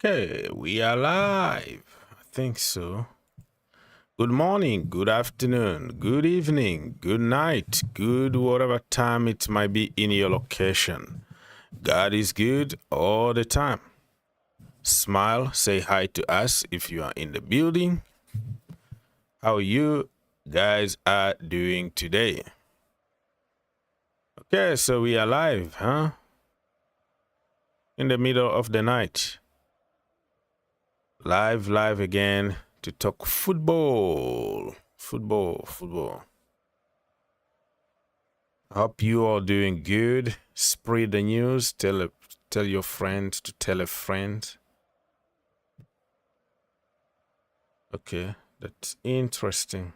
Okay, we are live. I think so. Good morning, good afternoon, good evening, good night, good whatever time it might be in your location. God is good all the time. Smile, say hi to us if you are in the building. How you guys are doing today? Okay, so we are live, huh? In the middle of the night. Live again to talk football. Football. I hope you all doing good. Spread the news. Tell your friend to tell a friend. Okay, that's interesting.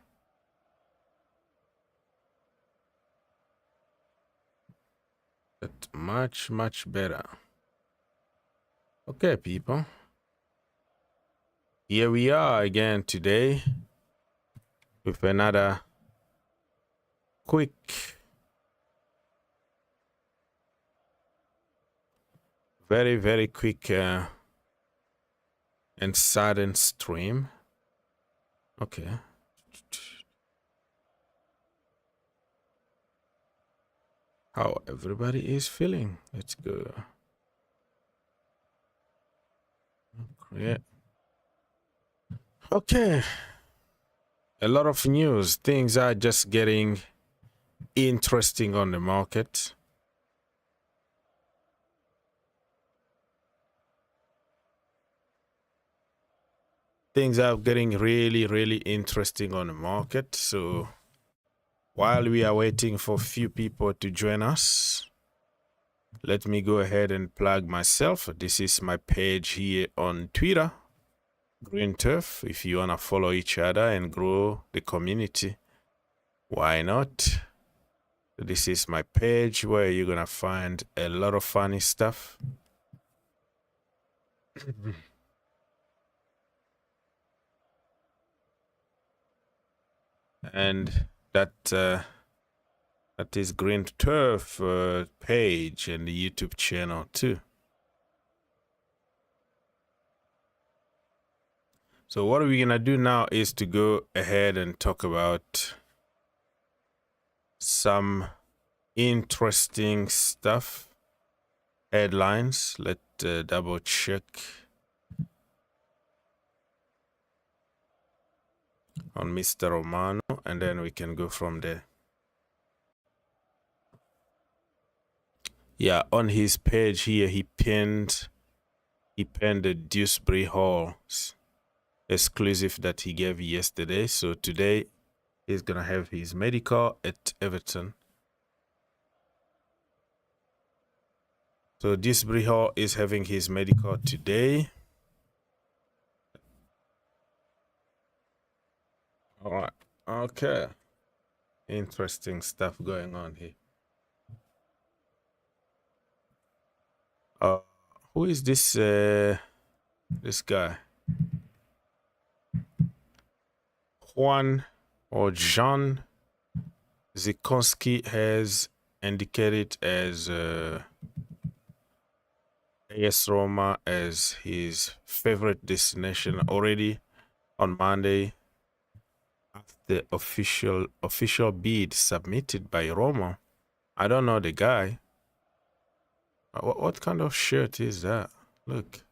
That's much better. Okay, people. Here we are again today with another quick very quick and sudden stream. Okay. How everybody is feeling. Let's go. Yeah. Okay. A lot of news. Things are just getting interesting on the market. Things are getting really interesting on the market. So while we are waiting for a few people to join us, let me go ahead and plug myself. This is my page here on Twitter, Green Turf. If you want to follow each other and grow the community, why not? This is my page where you're going to find a lot of funny stuff. And that is Green Turf page and the YouTube channel too. So what we're gonna do now is to go ahead and talk about some interesting stuff, headlines. Let's double check on Mr. Romano, and then we can go from there. Yeah, on his page here, he pinned the Dewsbury-Hall exclusive that he gave yesterday. So today he's gonna have his medical at Everton. So Dewsbury-Hall is having his medical today. All right. Okay. Interesting stuff going on here. Who is this guy? Juan or Jean Zikonski has indicated as AS Roma as his favorite destination already on Monday after the official bid submitted by Roma. I don't know the guy. What kind of shirt is that? Look.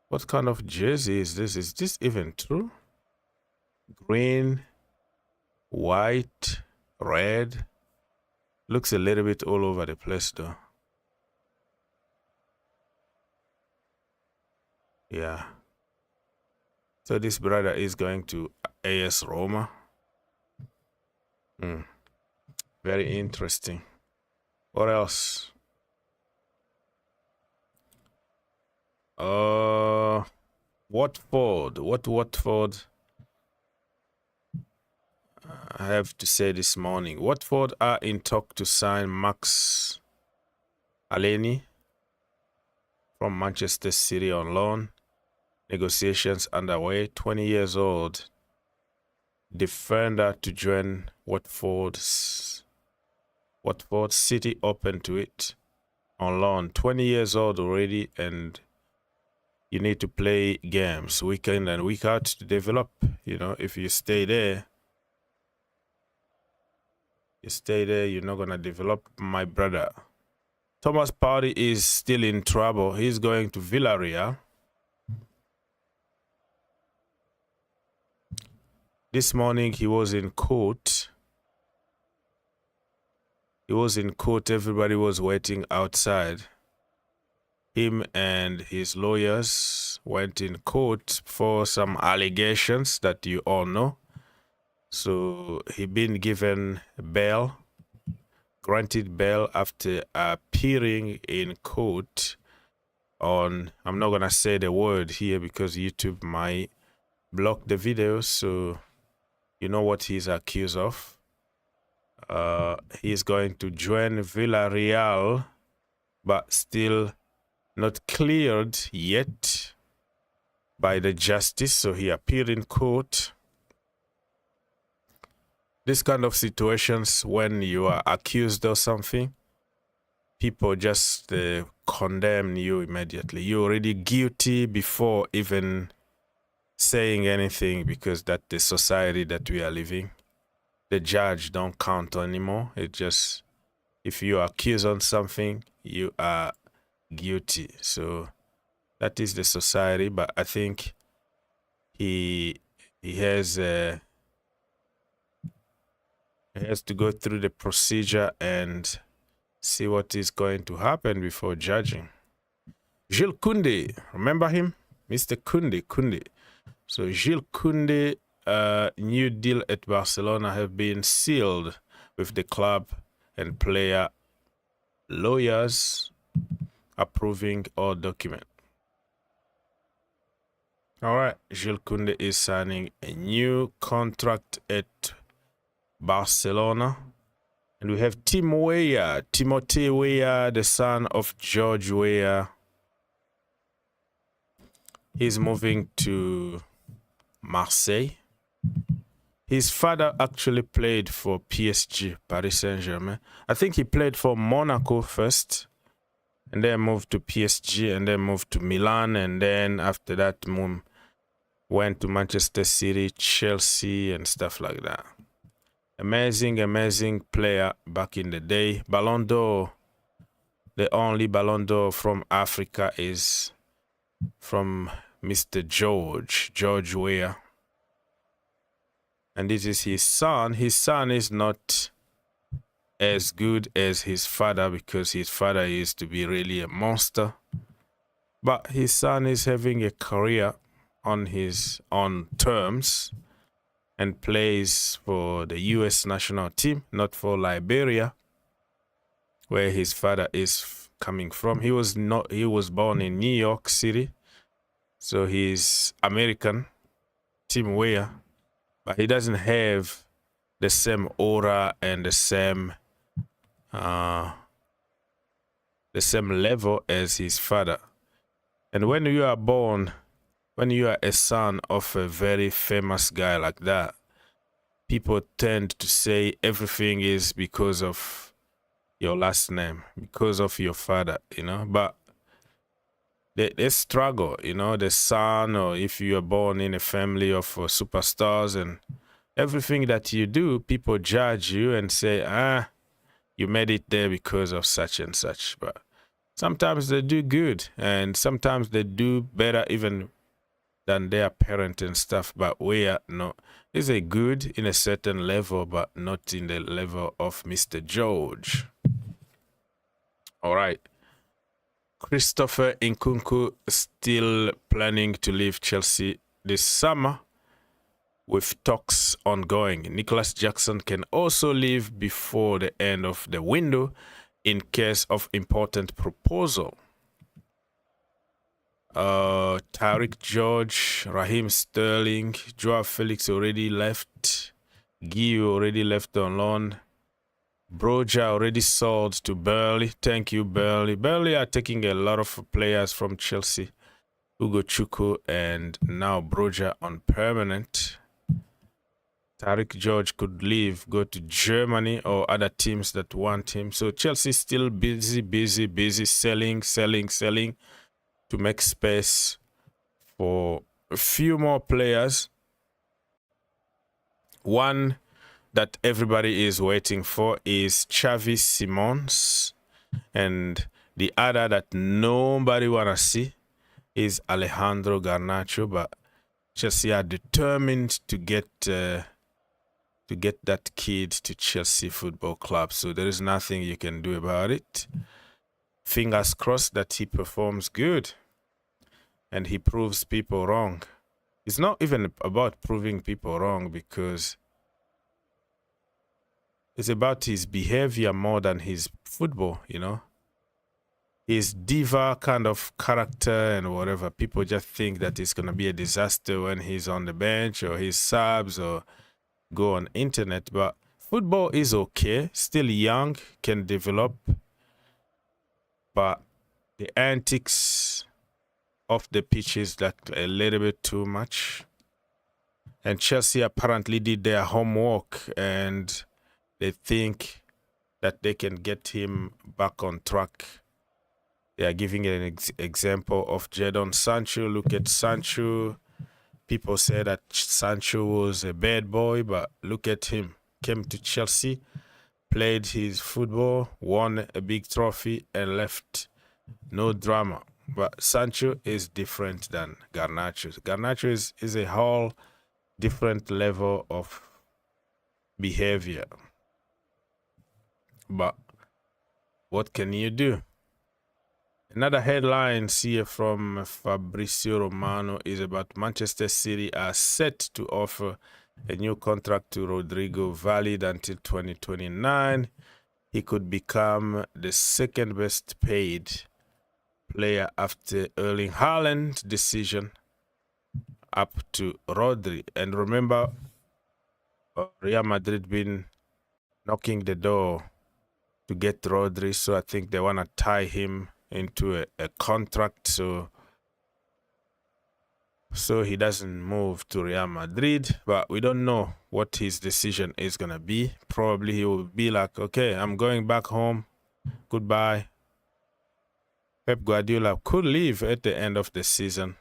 What kind of jersey is this? Is this even true? Green, white, red. Looks a little bit all over the place though. Yeah. So this brother is going to AS Roma. Very interesting. What else? Watford. What Watford? I have to say this morning. Watford are in talk to sign Max Aleni from Manchester City on loan. Negotiations underway. 20 years old defender to join Watford City open to it on loan. 20 years old already, and you need to play games week in and week out to develop. You know, if you stay there, you're not going to develop, my brother. Thomas Partey is still in trouble. He's going to Villarreal. This morning he was in court. Everybody was waiting outside. Him and his lawyers went in court for some allegations that you all know. So he been given bail, granted bail after appearing in court on, I'm not going to say the word here because YouTube might block the video, so you know what he's accused of. He's going to join Villarreal, but still not cleared yet by the justice, so he appeared in court. This kind of situations, when you are accused of something, people just condemn you immediately. You're already guilty before even saying anything, because that's the society that we are living. The judge don't count anymore. It just, if you are accused on something, you are guilty. So that is the society. But I think he has to go through the procedure and see what is going to happen before judging. Jules Koundé, remember him? Mr. Koundé. So Jules Koundé, new deal at Barcelona have been sealed with the club and player lawyers approving all document. All right, Jules Koundé is signing a new contract at Barcelona. And we have Timothée Weah, the son of George Weah. He's moving to Marseille. His father actually played for PSG, Paris Saint-Germain. I think he played for Monaco first, and then moved to PSG, and then moved to Milan, and then after that went to Manchester City, Chelsea, and stuff like that. Amazing player back in the day. Ballon d'Or, the only Ballon d'Or from Africa is from Mr. George Weah. And this is his son. His son is not as good as his father, because his father used to be really a monster. But his son is having a career on his own terms and plays for the US national team, not for Liberia, where his father is coming from. He was born in New York City, so he's American, Tim Weah, but he doesn't have the same aura and the same level as his father. And when you are born, when you are a son of a very famous guy like that, people tend to say everything is because of your last name, because of your father, you know. But they struggle, you know, the son, or if you are born in a family of superstars, and everything that you do, people judge you and say, you made it there because of such and such. But sometimes they do good, and sometimes they do better even than their parent and stuff. But we are not. Is a good in a certain level, but not in the level of Mr. George. All right. Christopher Nkunku still planning to leave Chelsea this summer, with talks ongoing. Nicholas Jackson can also leave before the end of the window in case of important proposal. Tariq George, Raheem Sterling, Joao Felix already left. Guehi already left on loan. Broja already sold to Burnley. Thank you, Burnley. Burnley are taking a lot of players from Chelsea. Ugochukwu and now Broja on permanent. Tariq George could leave, go to Germany or other teams that want him. So Chelsea still busy selling to make space for a few more players. One that everybody is waiting for is Xavi Simons, and the other that nobody wanna see is Alejandro Garnacho, but Chelsea are determined to get that kid to Chelsea Football Club. So there is nothing you can do about it. Fingers crossed that he performs good and he proves people wrong. It's not even about proving people wrong, because it's about his behavior more than his football, you know. His diva kind of character and whatever, people just think that it's going to be a disaster when he's on the bench or he's subs or go on internet. But football is okay, still young, can develop, but the antics of the pitch is like a little bit too much. And Chelsea apparently did their homework and they think that they can get him back on track. They are giving an example of Jadon Sancho. Look at Sancho. People say that Sancho was a bad boy, but look at him. Came to Chelsea, played his football, won a big trophy, and left. No drama. But Sancho is different than Garnacho. Garnacho is a whole different level of behavior. But what can you do? Another headline here from Fabrizio Romano is about Manchester City are set to offer a new contract to Rodrigo, valid until 2029. He could become the second best paid player after Erling Haaland's decision, up to Rodri. And remember, Real Madrid been knocking the door to get Rodri, so I think they want to tie him into a contract so he doesn't move to Real Madrid. But we don't know what his decision is gonna be. Probably he will be like, okay, I'm going back home, goodbye. Pep Guardiola could leave at the end of the season,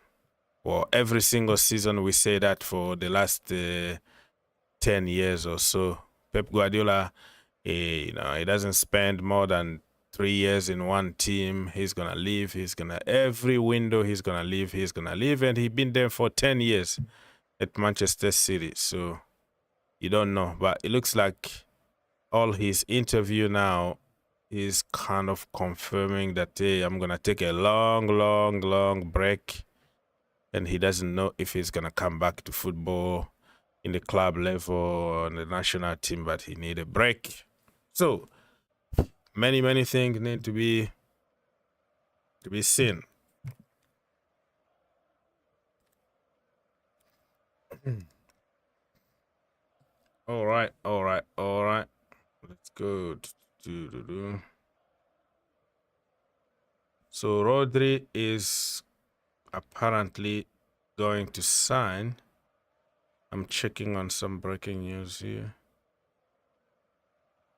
or every single season. We say that for the last 10 years or so. Pep Guardiola, he doesn't spend more than 3 years in one team. He's gonna leave. Every window he's gonna leave. And he's been there for 10 years at Manchester City. So you don't know, but it looks like all his interview now is kind of confirming that, hey, I'm gonna take a long break, and he doesn't know if he's gonna come back to football in the club level or on the national team, but he need a break. So many things need to be seen. All right. Let's go. So Rodri is apparently going to sign. I'm checking on some breaking news here.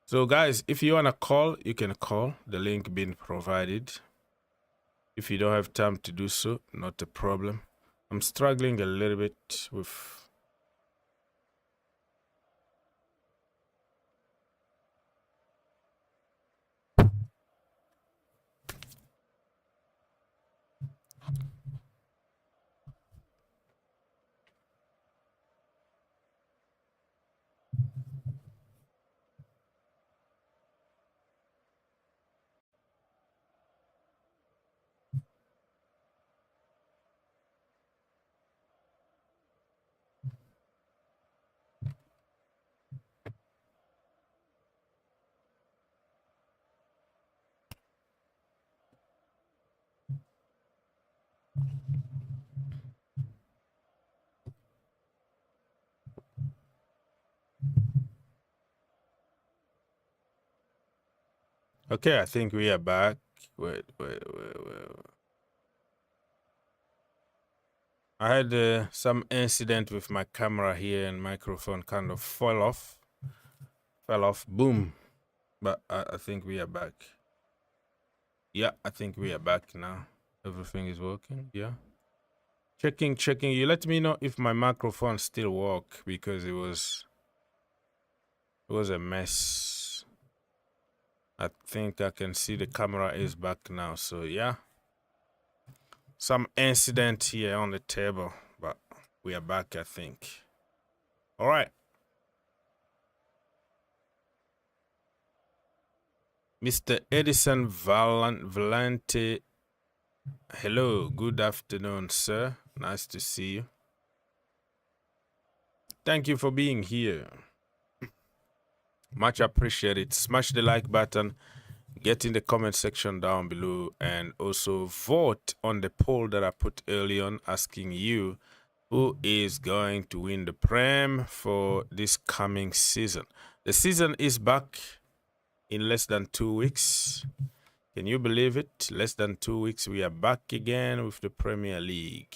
So guys, if you want to call, you can call. The link being provided. If you don't have time to do so, not a problem. I'm struggling a little bit with... Okay, I think we are back. Wait. I had some incident with my camera here, and microphone kind of fell off. Boom. But I think we are back. Yeah, I think we are back now. Everything is working. Yeah. Checking. You let me know if my microphone still work because it was a mess. I think I can see the camera is back now. So yeah, some incident here on the table, but we are back, I think. All right. Mr. Edison Valente. Hello, good afternoon, sir. Nice to see you. Thank you for being here. Much appreciated. Smash the like button, get in the comment section down below, and also vote on the poll that I put early on asking you who is going to win the Prem for this coming season. The season is back in less than 2 weeks. Can you believe it? Less than 2 weeks, we are back again with the Premier League.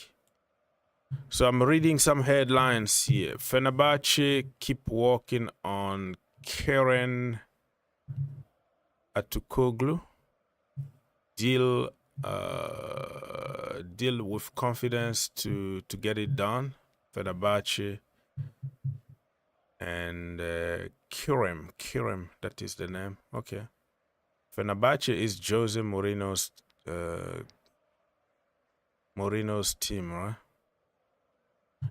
So I'm reading some headlines here. Fenerbahce keep working on Kiernan Atukoglu. Deal with confidence to get it done. Fenerbahce and Kieran, that is the name. Okay. Fenerbahce is Jose Mourinho's team, right?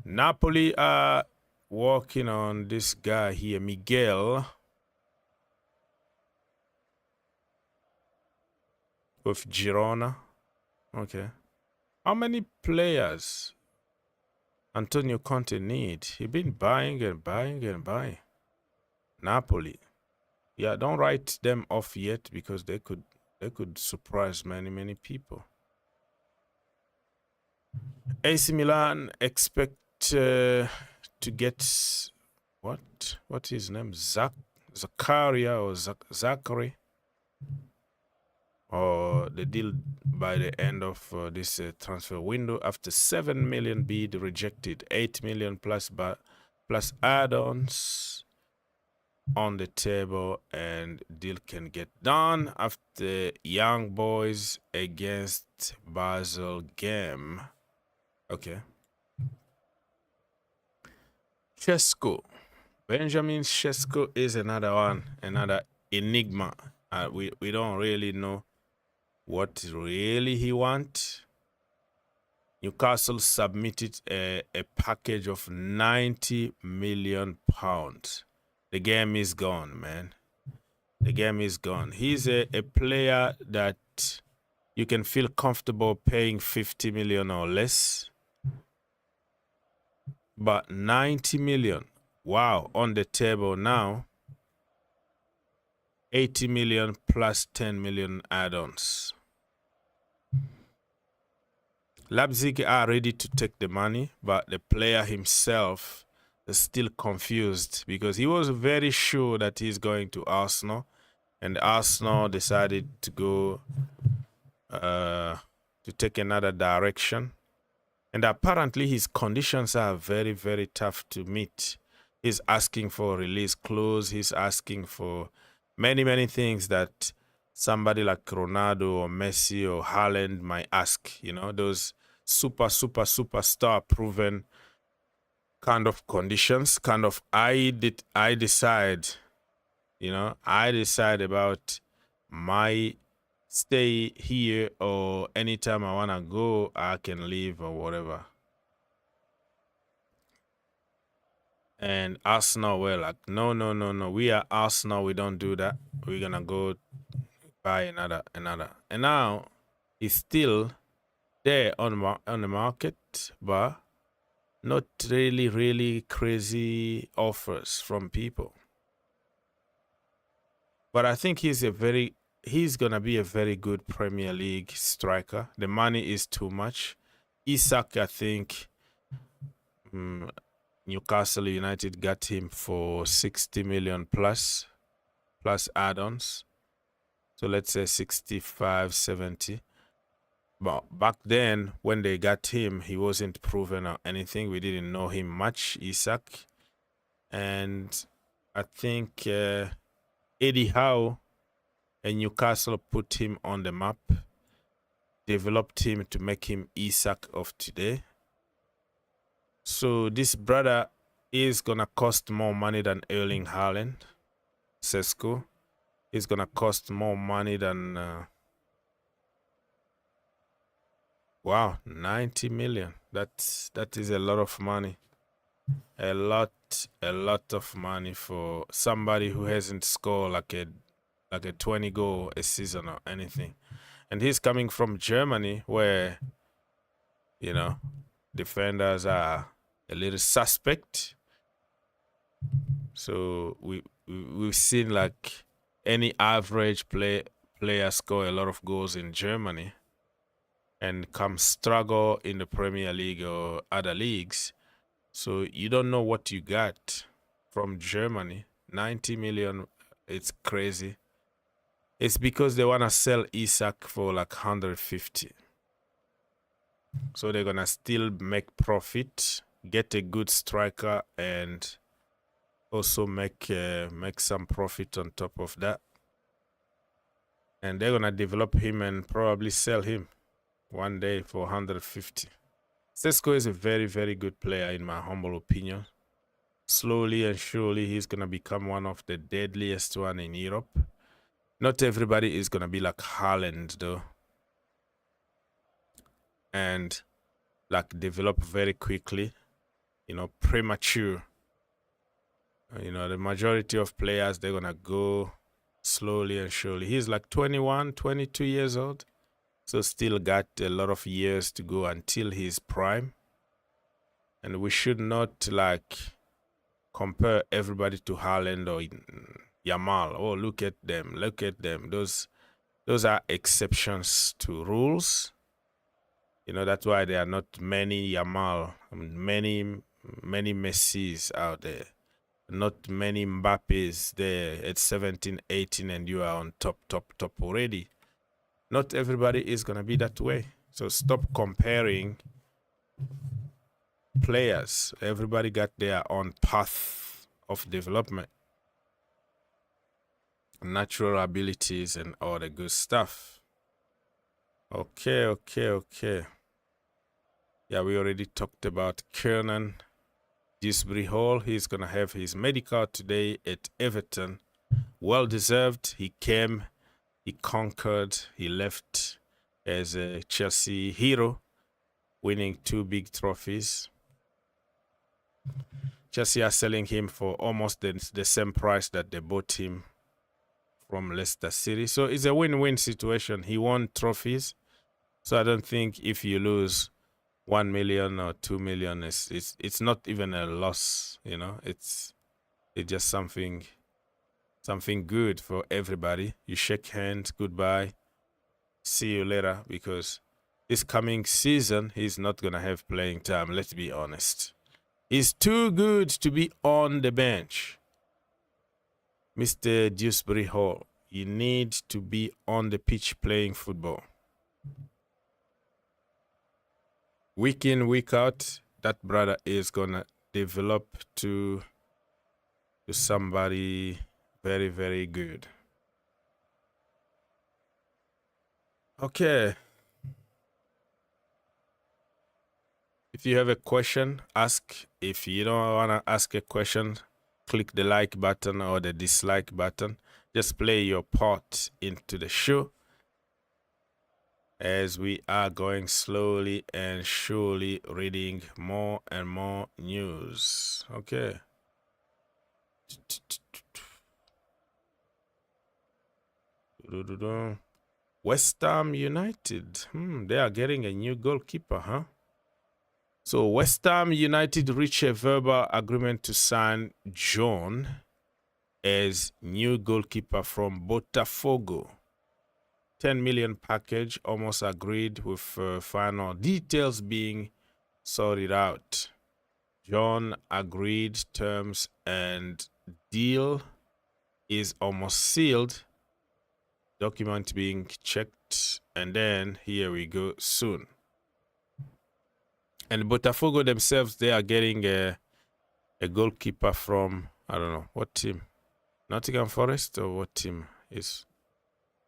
Napoli are working on this guy here, Miguel, with Girona. Okay. How many players Antonio Conte need? He been buying and buying and buying. Napoli. Yeah, don't write them off yet because they could surprise many people. AC Milan expect to get what is his name? Zakaria or Zachary, or the deal by the end of this transfer window after 7 million bid rejected, 8 million plus add-ons on the table, and deal can get done after Young Boys against Basel game. Okay. Sesko. Benjamin Sesko is another one, another enigma. We don't really know what really he wants. Newcastle submitted a package of £90 million. The game is gone, man. The game is gone. He's a player that you can feel comfortable paying 50 million or less. But 90 million, wow, on the table now. 80 million plus 10 million add-ons. Leipzig are ready to take the money, but the player himself is still confused because he was very sure that he's going to Arsenal, and Arsenal decided to go to take another direction. And apparently his conditions are very tough to meet. He's asking for a release clause. He's asking for many things that somebody like Ronaldo or Messi or Haaland might ask. You know, those superstar proven kind of conditions. Kind of I decide about my stay here, or anytime I want to go, I can leave or whatever. And Arsenal were like, no. We are Arsenal. We don't do that. We're going to go buy another. And now he's still there on the market, but not really crazy offers from people. But I think he's going to be a very good Premier League striker. The money is too much. Isak, I think Newcastle United got him for 60 million plus add-ons. So let's say 65, 70. But back then, when they got him, he wasn't proven or anything. We didn't know him much, Isak. And I think Eddie Howe and Newcastle put him on the map, developed him to make him Isak of today. So this brother is gonna cost more money than Erling Haaland. Sesko is gonna cost more money than wow, 90 million. That is a lot of money. A lot of money for somebody who hasn't scored like a 20 goal a season or anything. And he's coming from Germany, where, you know, defenders are a little suspect. So we've seen like any average player score a lot of goals in Germany and come struggle in the Premier League or other leagues. So you don't know what you got from Germany. 90 million, it's crazy. It's because they want to sell Isak for like 150. So they're going to still make profit, get a good striker, and also make some profit on top of that. And they're going to develop him and probably sell him one day for 150. Sesko is a very, very good player in my humble opinion. Slowly and surely, he's going to become one of the deadliest one in Europe. Not everybody is going to be like Haaland, though. And like develop very quickly, you know, premature. You know, the majority of players, they're going to go slowly and surely. He's like 21, 22 years old. So still got a lot of years to go until his prime. And we should not like compare everybody to Haaland or Yamal. Oh, look at them. Look at them. Those are exceptions to rules. You know, that's why there are not many Yamal, many Messis out there. Not many Mbappes there at 17, 18, and you are on top already. Not everybody is going to be that way. So stop comparing players. Everybody got their own path of development, natural abilities, and all the good stuff. Okay. Yeah, we already talked about Kiernan. Dewsbury-Hall, he's going to have his medical today at Everton. Well deserved. He came, he conquered, he left as a Chelsea hero, winning 2 big trophies. Chelsea are selling him for almost the same price that they bought him from Leicester City. So it's a win-win situation. He won trophies. So I don't think if you lose 1 million or 2 million, it's not even a loss, you know. It's just something good for everybody. You shake hands, goodbye, see you later, because this coming season he's not gonna have playing time. Let's be honest. He's too good to be on the bench. Mr. Dewsbury-Hall, you need to be on the pitch playing football. Week in, week out, that brother is gonna develop to somebody very, very good. Okay. If you have a question, ask. If you don't wanna ask a question, click the like button or the dislike button. Just play your part into the show, as we are going slowly and surely reading more and more news. Okay. West Ham United. They are getting a new goalkeeper, huh? So West Ham United reached a verbal agreement to sign John as new goalkeeper from Botafogo. 10 million package almost agreed, with final details being sorted out. John agreed terms and deal is almost sealed. Document being checked, and then here we go soon. And Botafogo themselves, they are getting a goalkeeper from, I don't know what team, Nottingham Forest, or what team is,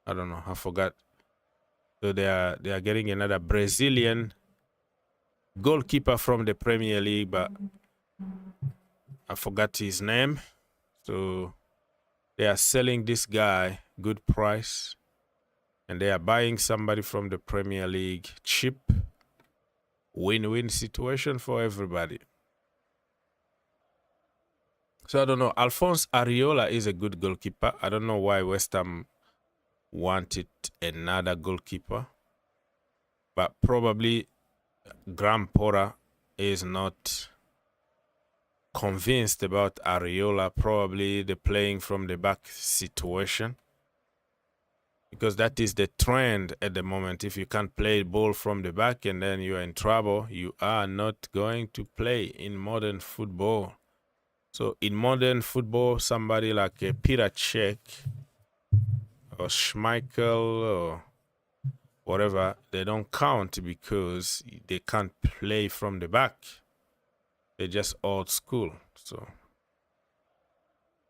I don't know, I forgot. So they are getting another Brazilian goalkeeper from the Premier League, but I forgot his name. So they are selling this guy good price, and they are buying somebody from the Premier League cheap. Win-win situation for everybody. So I don't know. Alphonse Areola is a good goalkeeper. I don't know why West Ham wanted another goalkeeper, but probably Graham Potter is not convinced about Areola. Probably the playing from the back situation, because that is the trend at the moment. If you can't play ball from the back and then you're in trouble, you are not going to play in modern football. So in modern football, somebody like Peter Cech or Schmeichel or whatever, they don't count because they can't play from the back. They're just old school. So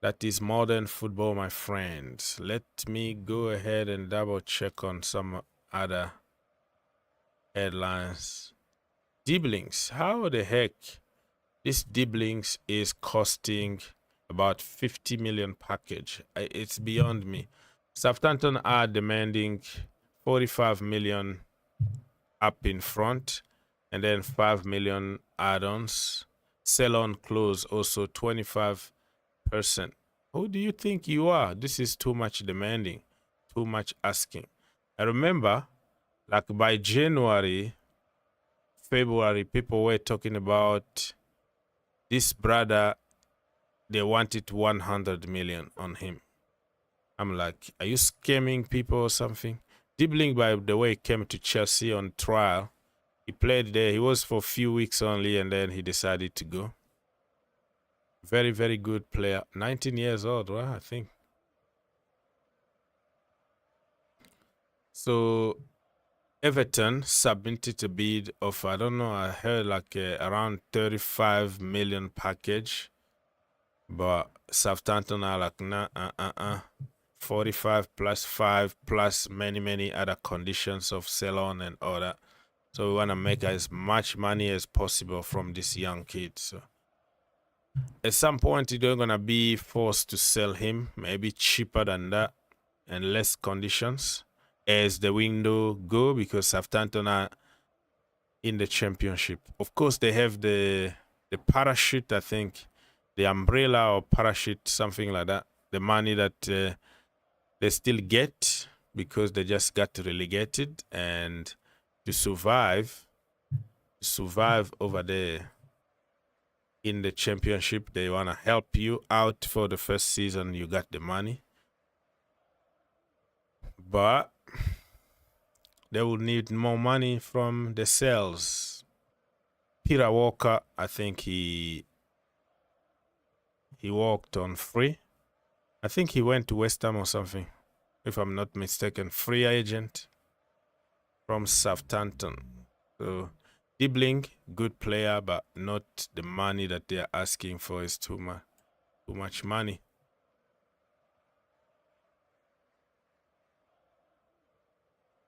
that is modern football, my friends. Let me go ahead and double check on some other headlines. Diblings. How the heck this Diblings is costing about 50 million package? It's beyond me. Southampton are demanding 45 million up in front and then 5 million add-ons. Sell-on close also 25%. Who do you think you are? This is too much demanding, too much asking. I remember, like by January, February, people were talking about this brother. They wanted 100 million on him. I'm like, are you scamming people or something? Dibling, by the way, came to Chelsea on trial. He played there. He was for a few weeks only, and then he decided to go. Very, very good player. 19 years old, right? I think. So Everton submitted a bid of, I don't know, I heard like around 35 million package. But Southampton are like, nah, 45 plus 5 plus many other conditions of sell-on and all that. So we want to make as much money as possible from this young kid. So at some point, you're going to be forced to sell him, maybe cheaper than that and less conditions as the window go, because Southampton are in the championship. Of course, they have the parachute, I think, the umbrella or parachute, something like that. The money that they still get because they just got relegated, and to survive over there in the championship, they want to help you out for the first season. You got the money, but they will need more money from the sales. Peter Walker, I think he walked on free. I think he went to West Ham or something, if I'm not mistaken. Free agent from Southampton. So Dibling, good player, but not the money that they're asking for is too much money.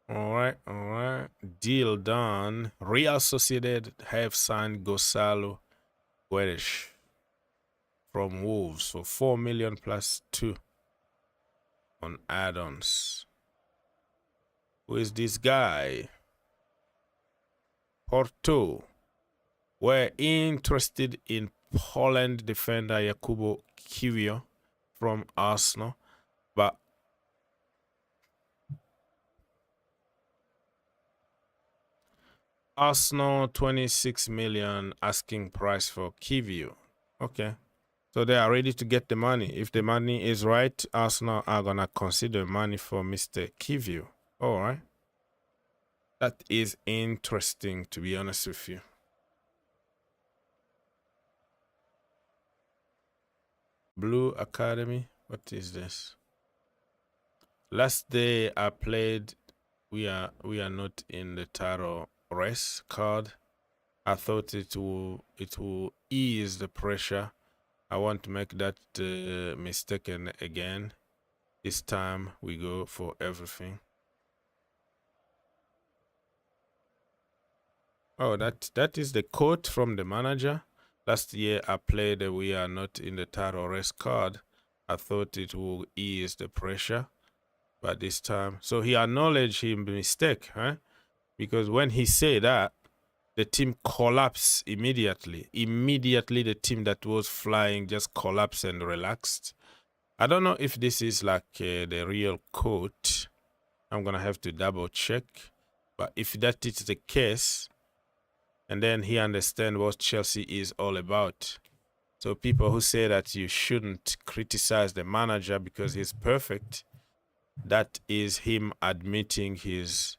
All right. Deal done. Real Sociedad have signed Gonzalo Guedes from Wolves for 4 million plus 2 on add-ons. Who is this guy? Porto were interested in Poland defender Jakub Kiwior from Arsenal, but Arsenal 26 million asking price for Kiwior. Okay. So they are ready to get the money. If the money is right, Arsenal are going to consider money for Mr. Kiwior. All right. That is interesting, to be honest with you. Blue Academy. What is this? Last day I played. We are not in the tarot race card. I thought it will ease the pressure. I want to make that mistake again. This time we go for everything. Oh, that is the quote from the manager. Last year I played we are not in the title race card. I thought it will ease the pressure, but this time, so he acknowledged his mistake, huh? Because when he said that, the team collapsed immediately. Immediately, the team that was flying just collapsed and relaxed. I don't know if this is like the real quote. I'm gonna have to double check. But if that is the case, and then he understands what Chelsea is all about. So people who say that you shouldn't criticize the manager because he's perfect, that is him admitting his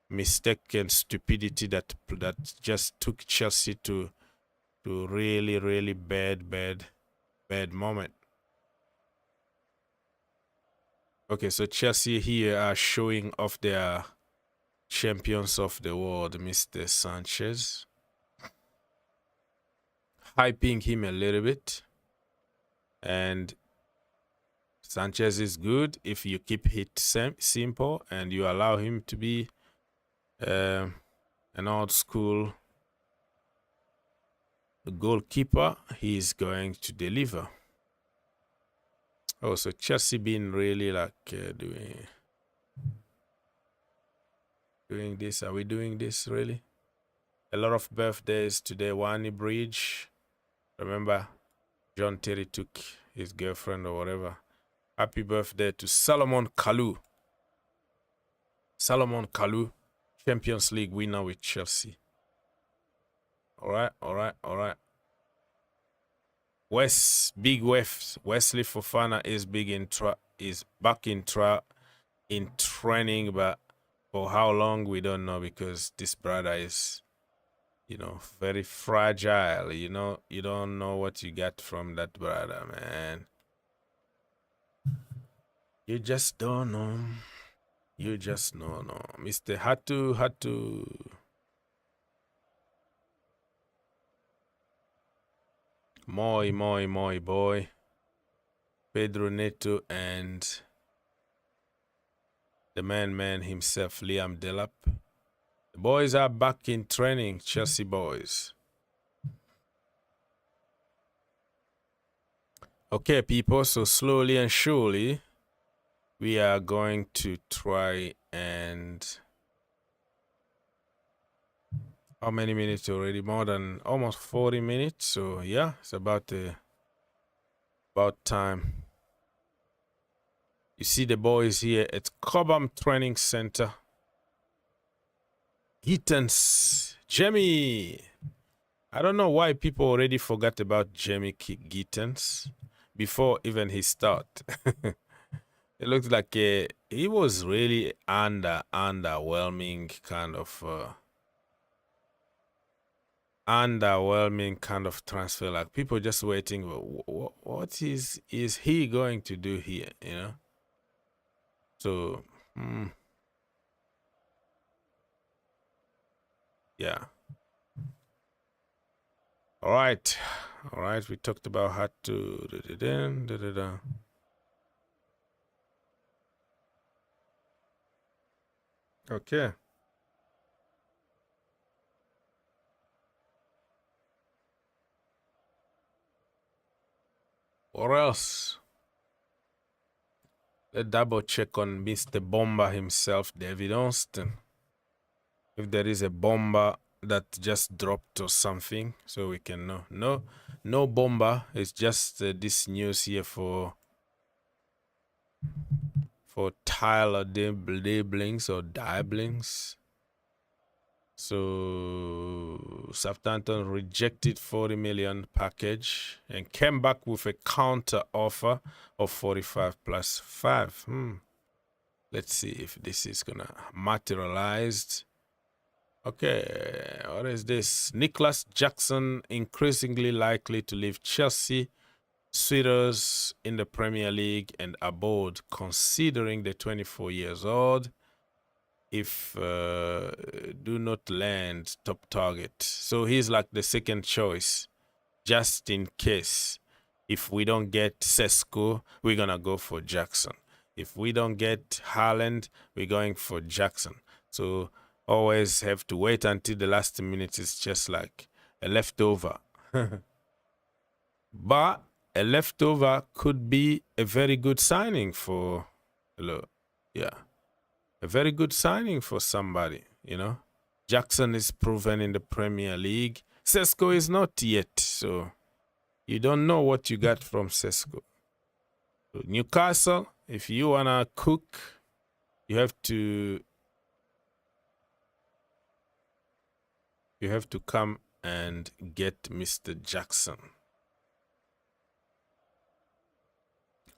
mistake and stupidity that just took Chelsea to really bad moment. Okay, so Chelsea here are showing off their champions of the world, Mr. Sanchez. Hyping him a little bit. And Sanchez is good if you keep it simple and you allow him to be an old school goalkeeper. He's going to deliver. Oh, so Chelsea been really like doing this. Are we doing this really? A lot of birthdays today. Wani Bridge. Remember, John Terry took his girlfriend or whatever. Happy birthday to Salomon Kalou. Salomon Kalou, Champions League winner with Chelsea. All right. Big Wesley Fofana is back in training, but for how long we don't know because this brother is, very fragile. You don't know what you get from that brother, man. You just don't know. You just don't know. Mr. Hatu. Moi boy. Pedro Neto and the man himself, Liam Delap. The boys are back in training, Chelsea boys. Okay, people, so slowly and surely, we are going to try and... How many minutes already? More than almost 40 minutes. So yeah, it's about time. You see the boys here at Cobham Training Center. Gittens, Jamie. I don't know why people already forgot about Jamie Gittens before even he start. It looks like he was really underwhelming kind of transfer. Like people just waiting. What is he going to do here? So yeah. All right. We talked about how to. Okay. Or else, let's double check on Mr. Bomber himself, David Austin. If there is a bomber that just dropped or something, so we can know. No bomber. It's just this news here for Tyler Diblings or Diblings. So Southampton rejected 40 million package and came back with a counter offer of 45 plus 5. Let's see if this is gonna materialize. Okay, what is this? Nicholas Jackson increasingly likely to leave Chelsea. Suitors in the Premier League and abroad considering the 24 years old. If do not land top target. So he's like the second choice, just in case. If we don't get Sesko, we're going to go for Jackson. If we don't get Haaland, we're going for Jackson. So always have to wait until the last minute. It's just like a leftover. But a leftover could be a very good signing for, yeah, a very good signing for somebody, you know. Jackson is proven in the Premier League. Sesko is not yet, so you don't know what you got from Sesko. So Newcastle, if you wanna cook, you have to come and get Mr. Jackson.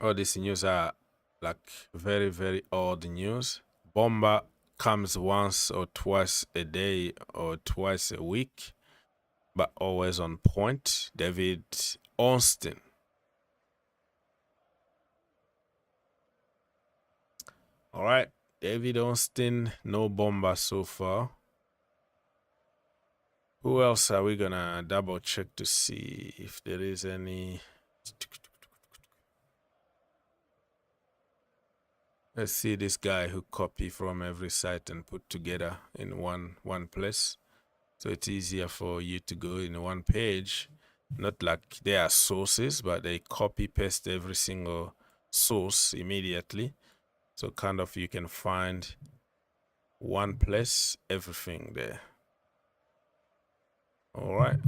All these news are like very, very odd news. Bomba comes once or twice a day or twice a week, but always on point. David Austin. All right, David Austin, no Bomba so far. Who else are we gonna double check to see if there is any? Let's see this guy who copy from every site and put together in one place. So it's easier for you to go in one page. Not like they are sources, but they copy paste every single source immediately. So kind of you can find one place, everything there. All right.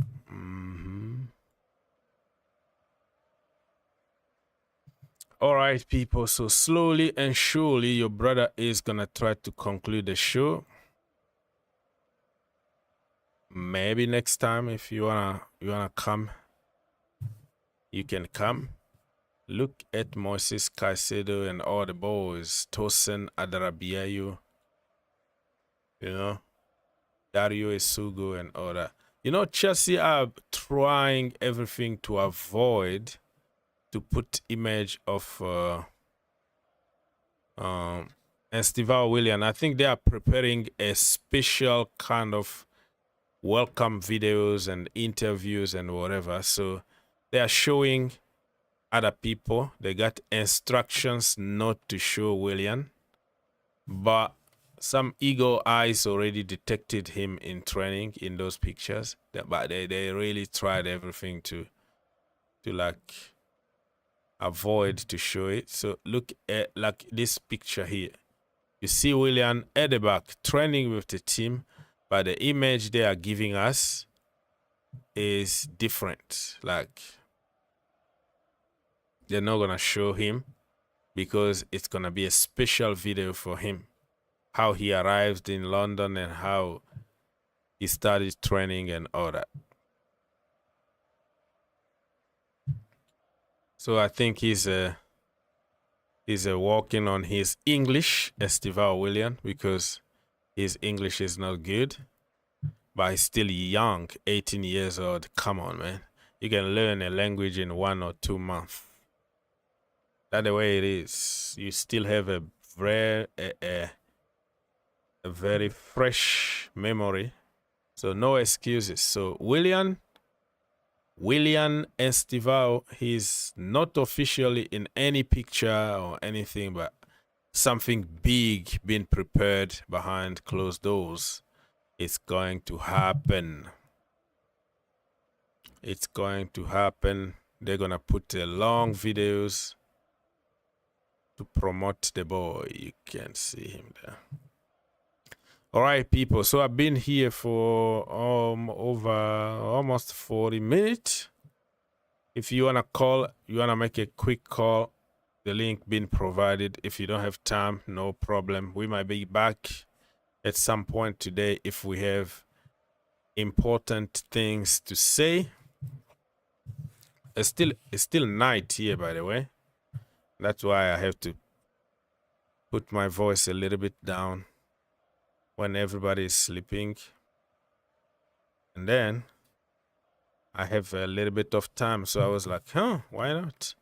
All right, people. So slowly and surely, your brother is gonna try to conclude the show. Maybe next time, if you wanna come, you can come. Look at Moses Caicedo and all the boys. Tosin Adarabiayu, you know, Dario Esugo and all that. You know, Chelsea are trying everything to avoid to put image of Estevao Willian. I think they are preparing a special kind of welcome videos and interviews and whatever. So they are showing other people. They got instructions not to show Willian, but some eagle eyes already detected him in training in those pictures. But they really tried everything to like avoid to show it. So look at like this picture here. You see Willian at the back training with the team, but the image they are giving us is different. Like they're not gonna show him because it's gonna be a special video for him. How he arrived in London and how he started training and all that. So I think he's working on his English, Estevao Willian, because his English is not good. But he's still young, 18 years old. Come on, man. You can learn a language in 1 or 2 months. That's the way it is. You still have a very fresh memory. So no excuses. So Willian Estevao, he's not officially in any picture or anything, but something big being prepared behind closed doors. It's going to happen. It's going to happen. They're gonna put long videos to promote the boy. You can see him there. All right, people. So I've been here for over almost 40 minutes. If you wanna call, you wanna make a quick call, the link being provided. If you don't have time, no problem. We might be back at some point today if we have important things to say. It's still night here, by the way. That's why I have to put my voice a little bit down when everybody is sleeping. And then I have a little bit of time, so I was like, why not?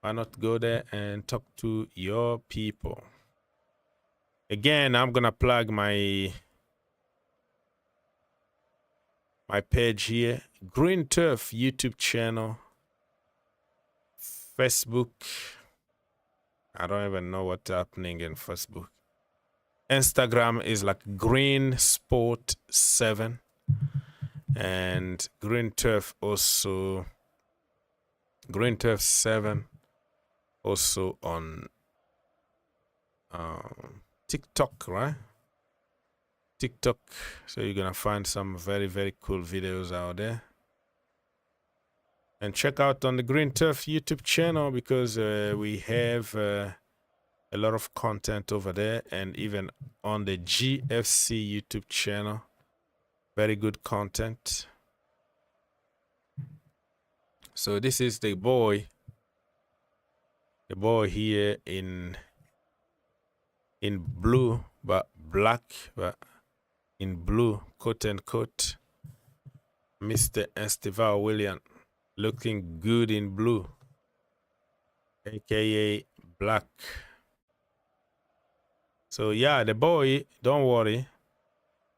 Why not go there and talk to your people? Again, I'm gonna plug my page here, Green Turf YouTube channel, Facebook. I don't even know what's happening in Facebook. Instagram is like Green Sport 7, and Green Turf also. Green Turf 7 also on TikTok, right? TikTok. So you're gonna find some very, very cool videos out there. And check out on the Green Turf YouTube channel, because we have a lot of content over there, and even on the GFC YouTube channel, very good content. So this is the boy here in blue, but black, but in blue, quote unquote. Mr. Estevao Willian, looking good in blue, aka black. So yeah, the boy, don't worry,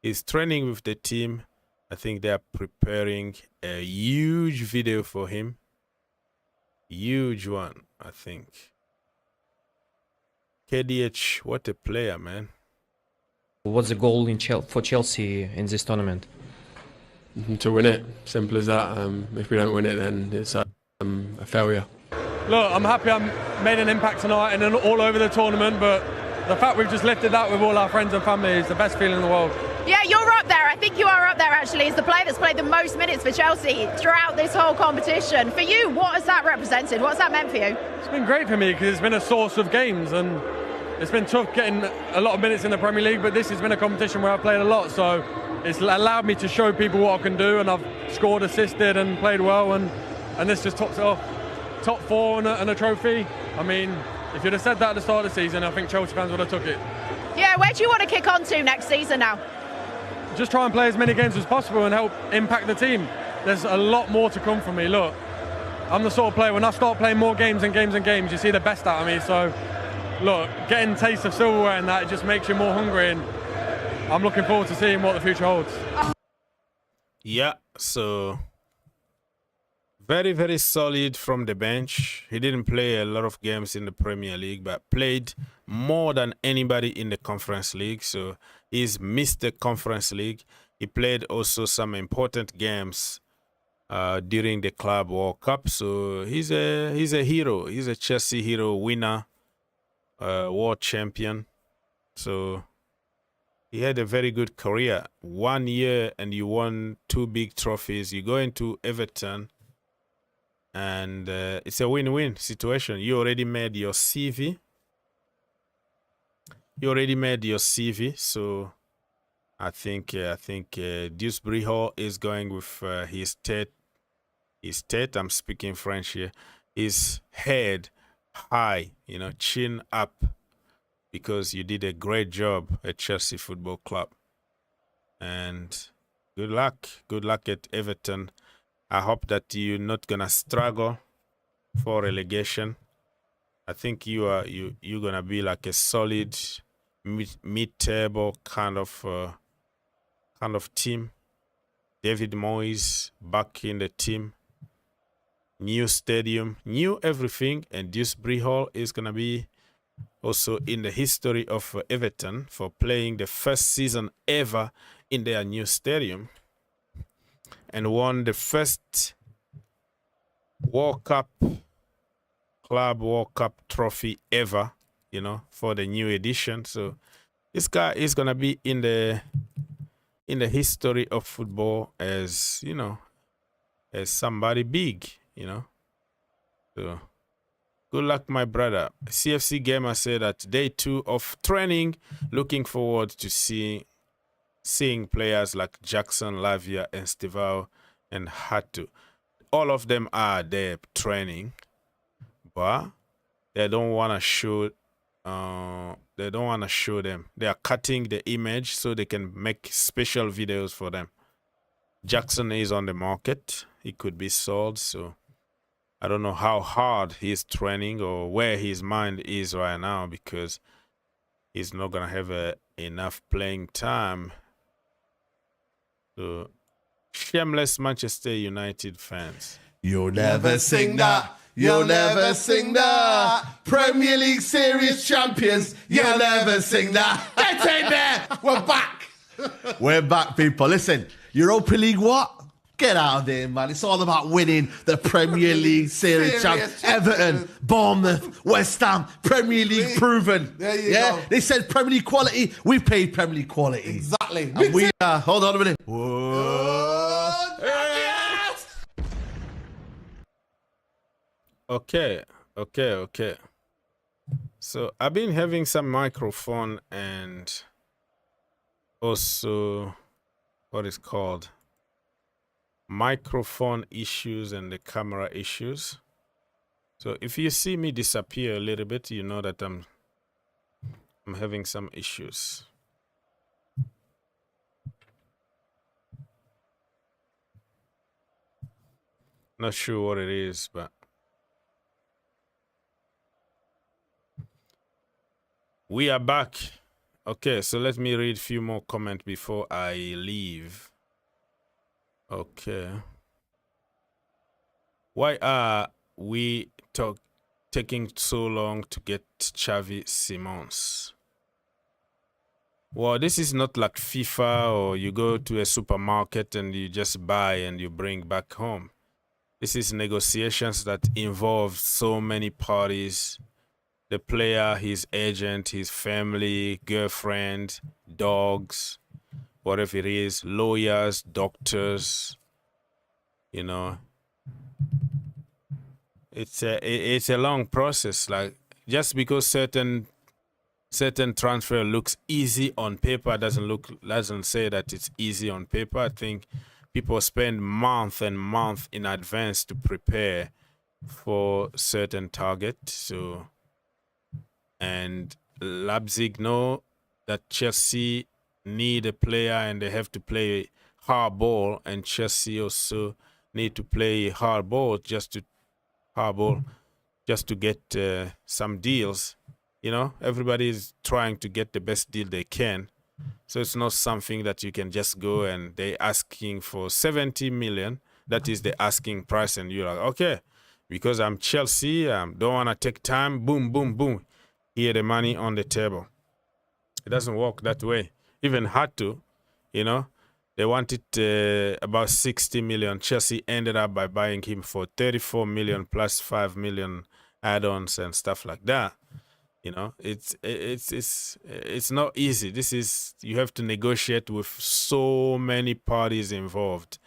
he's training with the team. I think they are preparing a huge video for him. Huge one, I think. KDH, what a player, man. What's the goal for Chelsea in this tournament? To win it, simple as that. If we don't win it, then it's a failure. Look, I'm happy I made an impact tonight and all over the tournament, but the fact we've just lifted that with all our friends and family is the best feeling in the world. Yeah, you're up there. I think you are up there, actually. It's the player that's played the most minutes for Chelsea throughout this whole competition. For you, what has that represented? What's that meant for you? It's been great for me because it's been a source of games, and it's been tough getting a lot of minutes in the Premier League, but this has been a competition where I've played a lot, so it's allowed me to show people what I can do, and I've scored, assisted and played well, and this just tops it off. Top 4 and a trophy. I mean, if you'd have said that at the start of the season, I think Chelsea fans would have took it. Yeah, where do you want to kick on to next season now? Just try and play as many games as possible and help impact the team. There's a lot more to come from me. Look, I'm the sort of player, when I start playing more games and games and games, you see the best out of me. So, look, getting taste of silverware and that, it just makes you more hungry, and I'm looking forward to seeing what the future holds. Yeah, so very, very solid from the bench. He didn't play a lot of games in the Premier League, but played more than anybody in the Conference League. So he's Mr. Conference League. He played also some important games during the Club World Cup. So he's a hero. He's a Chelsea hero, winner, world champion. So he had a very good career. 1 year and you won 2 big trophies. You go into Everton, and it's a win-win situation. You already made your CV. So I think Dewsbury-Hall is going with his tête. I'm speaking French here. His head high, chin up, because you did a great job at Chelsea Football Club. And good luck at Everton. I hope that you're not gonna struggle for relegation. I think you're gonna be like a solid mid-table kind of team. David Moyes back in the team. New stadium, new everything, and Dewsbury-Hall is gonna be also in the history of Everton for playing the first season ever in their new stadium, and won the first World Cup, Club World Cup trophy ever, for the new edition. So this guy is gonna be in the history of football as as somebody big, So good luck, my brother. CFC Gamer said that day 2 of training, looking forward to seeing players like Jackson, Lavia, Estevao, and Hato. All of them are there training, but they don't want to show. They don't want to show them. They are cutting the image so they can make special videos for them. Jackson is on the market. He could be sold. So I don't know how hard he's training or where his mind is right now, because he's not gonna have enough playing time. So shameless Manchester United fans. You'll never sing that. You'll never sing that. Premier League Series champions. You'll never sing that. Get in there. We're back. We're back, people. Listen, Europa League what? Get out of there, man. It's all about winning the Premier League Series champions. Everton, Bournemouth, West Ham, Premier League proven. There you go. They said Premier League quality. We paid Premier League quality. Exactly. And we are. Hold on a minute. Whoa. Okay. So I've been having some microphone and also what is called microphone issues and the camera issues. So if you see me disappear a little bit, you know that I'm having some issues. Not sure what it is, but we are back. Okay, so let me read a few more comments before I leave. Okay. Why are we taking so long to get Xavi Simons? Well, this is not like FIFA or you go to a supermarket and you just buy and you bring back home. This is negotiations that involve so many parties. The player, his agent, his family, girlfriend, dogs, whatever it is, lawyers, doctors, you know. It's a long process. Like, just because certain transfer looks easy on paper doesn't say that it's easy on paper. I think people spend month and month in advance to prepare for certain target. So, and Leipzig know that Chelsea need a player and they have to play hard ball, and Chelsea also need to play hard ball just to get some deals. You know, everybody is trying to get the best deal they can. So it's not something that you can just go and they asking for 70 million. That is the asking price, and you're like, okay, because I'm Chelsea, don't want to take time. Boom, boom, boom. Here the money on the table. It doesn't work that way. Even Hato, you know, they wanted about 60 million. Chelsea ended up by buying him for 34 million plus 5 million add-ons and stuff like that. You know, it's not easy. You have to negotiate with so many parties involved.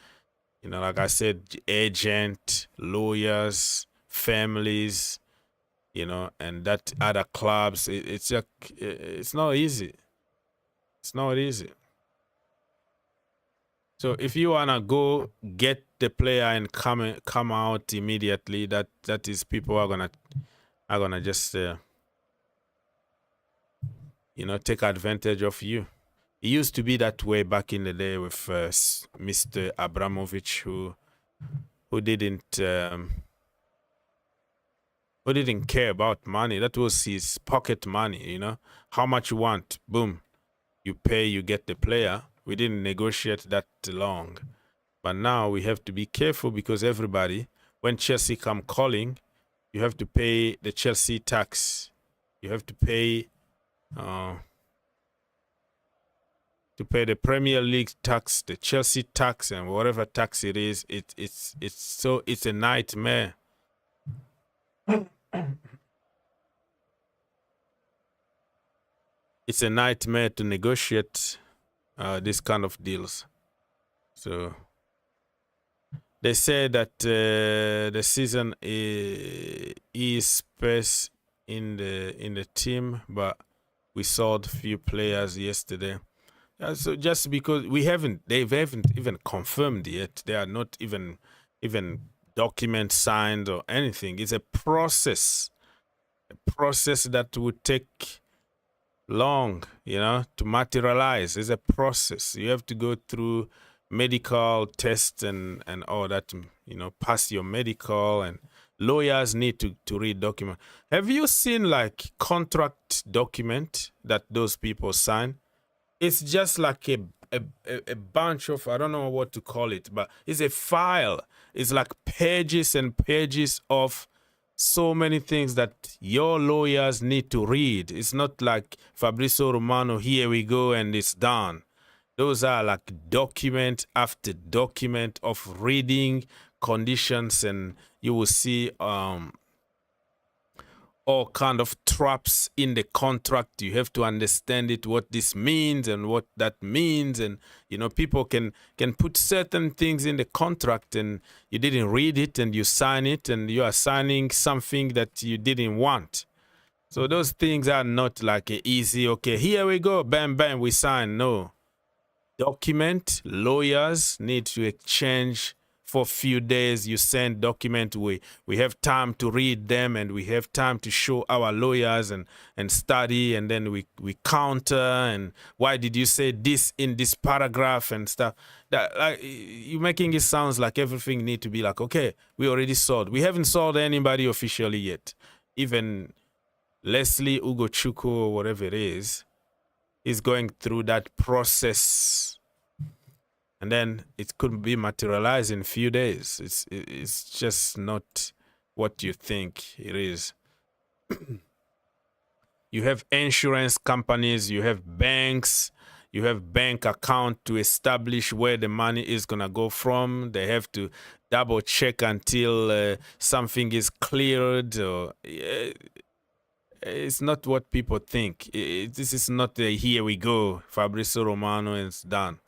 You know, like I said, agent, lawyers, families, you know, and that other clubs. It's not easy. It's not easy. So if you wanna go get the player and come out immediately, that is, people are gonna just you know, take advantage of you. It used to be that way back in the day with Mr. Abramovich, who didn't care about money. That was his pocket money, you know. How much you want? Boom. You pay, you get the player. We didn't negotiate that long. But now we have to be careful, because everybody, when Chelsea come calling, you have to pay the Chelsea tax. You have to pay the Premier League tax, the Chelsea tax, and whatever tax it is. It's a nightmare. It's a nightmare to negotiate this kind of deals. So they say that the season is space in the team, but we sold few players yesterday. So just because they haven't even confirmed yet. They are not even documents signed or anything. It's a process that would take long, you know, to materialize. It's a process. You have to go through medical tests and all that, you know, pass your medical, and lawyers need to read document. Have you seen contract document that those people sign? It's just like a a bunch of, I don't know what to call it, but it's a file. It's like pages and pages of so many things that your lawyers need to read. It's not like Fabrizio Romano, here we go and it's done. Those are like document after document of reading conditions, and you will see all kind of traps in the contract. You have to understand it, what this means and what that means. And, you know, people can put certain things in the contract and you didn't read it and you sign it and you are signing something that you didn't want. So those things are not like a easy, okay, here we go, bam, bam, we sign. No. Document, lawyers need to exchange for a few days. You send document, we have time to read them and we have time to show our lawyers and study, and then we counter, and why did you say this in this paragraph and stuff. That, like, you're making it sounds like everything need to be like, okay, we already sold. We haven't sold anybody officially yet. Even Lesley, Ugochukwu, or whatever it is going through that process. And then it could be materialized in a few days. It's just not what you think it is. You have insurance companies, you have banks, you have bank account to establish where the money is going to go from. They have to double check until something is cleared. Or, it's not what people think. This is not the here we go, Fabrizio Romano, and it's done.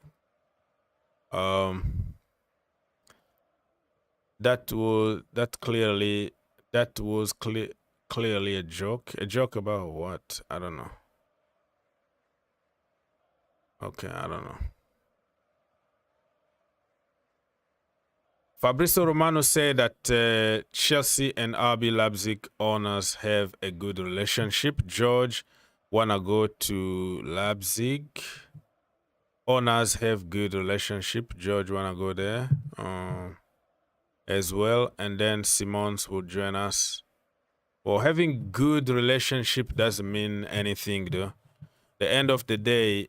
That was clearly a joke. A joke about what? I don't know. Okay, I don't know. Fabrizio Romano said that Chelsea and RB Leipzig owners have a good relationship. George wanna go to Leipzig. Owners have good relationship. George wanna go there as well. And then Simons will join us. Well, having good relationship doesn't mean anything though. The end of the day,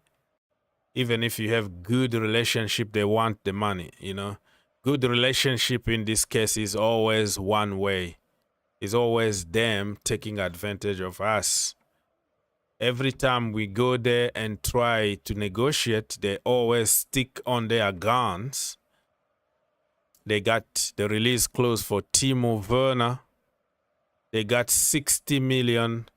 even if you have good relationship, they want the money, you know. Good relationship in this case is always one way. It's always them taking advantage of us. Every time we go there and try to negotiate, they always stick on their guns. They got the release clause for Timo Werner. They got 60 million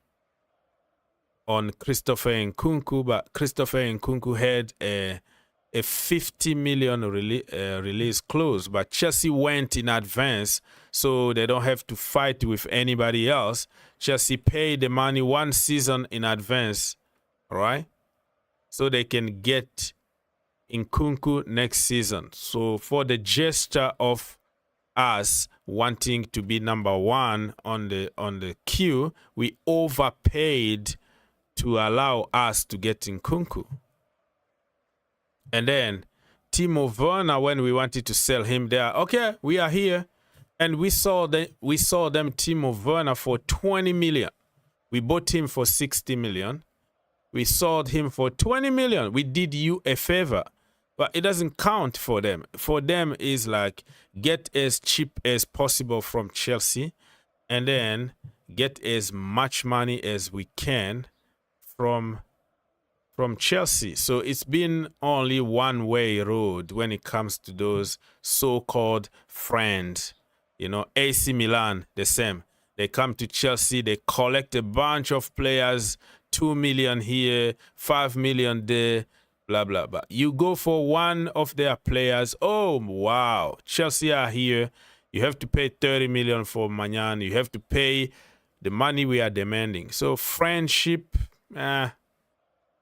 on Christopher Nkunku, but Christopher Nkunku had a 50 million release clause, but Chelsea went in advance, so they don't have to fight with anybody else. Chelsea paid the money 1 season in advance, right? So they can get Nkunku next season. So for the gesture of us wanting to be number one on the queue, we overpaid to allow us to get Nkunku. And then Timo Werner, when we wanted to sell him there, okay, we are here. And we saw them Timo Werner for 20 million. We bought him for 60 million. We sold him for 20 million. We did you a favor. But it doesn't count for them. For them is like get as cheap as possible from Chelsea and then get as much money as we can from Chelsea. So it's been only one-way road when it comes to those so-called friends. You know, AC Milan, the same. They come to Chelsea, they collect a bunch of players, 2 million here, 5 million there, blah, blah, blah. You go for one of their players, oh, wow, Chelsea are here. You have to pay 30 million for Magnan. You have to pay the money we are demanding. So friendship, I